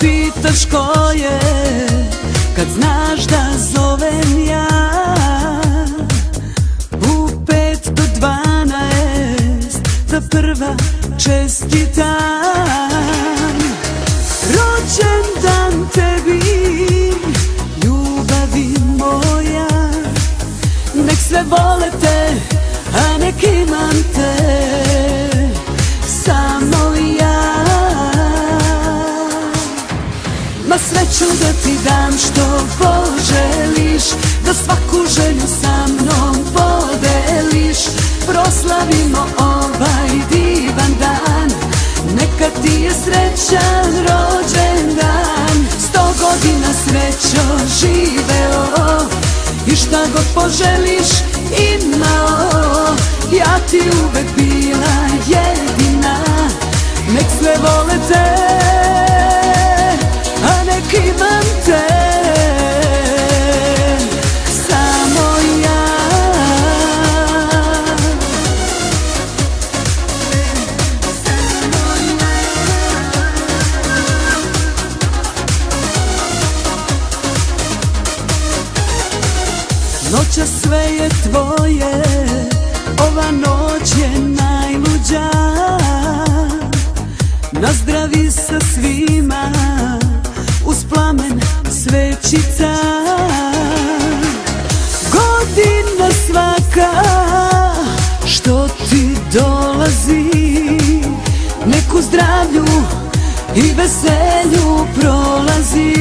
Pitaš ko je, kad znaš da zovem ja. U 5 do 12 da prva čestitam. Rođendan tebi, ljubavi moja. Nek sve vole te, a nek imam te samo ja. Ma sreću da ti dam što poželiš, da svaku želju sa mnom podeliš. Proslavimo ovaj divan dan, neka ti je srećan rođendan. 100 godina srećo živeo i šta god poželiš imao. Ja ti uvek bila jedina, nek sve vole te, a nek imam te samo ja. Noća sve je tvoje, ova noć je najluđa. Nazdravi sa svima uz plamen svećica. Godina svaka što ti dolazi, nek u zdravlju i veselju prolazi.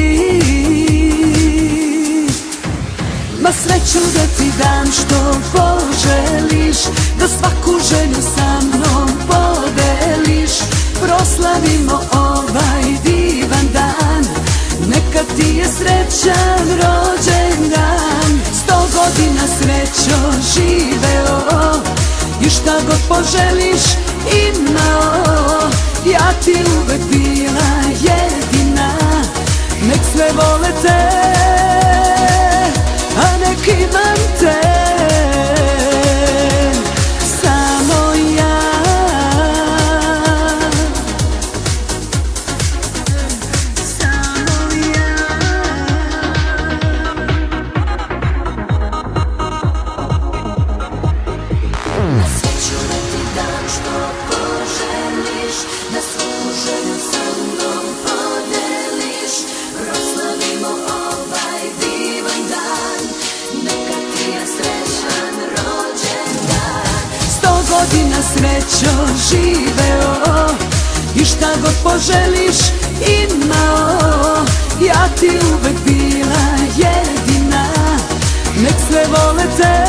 Ma sreću da ti dam što poželiš, da svaku želju sa mnom podeliš. Proslavimo ovaj divan dan, neka ti je srećan rođendan. 100 godina srećo živeo i šta god poželiš imao. Ja ti uvek bila jedina, nek sve vole te, a nek imam te samo ja. Godina srećo živeo i šta god poželiš imao. Ja ti uvek bila jedina, nek sve vole te,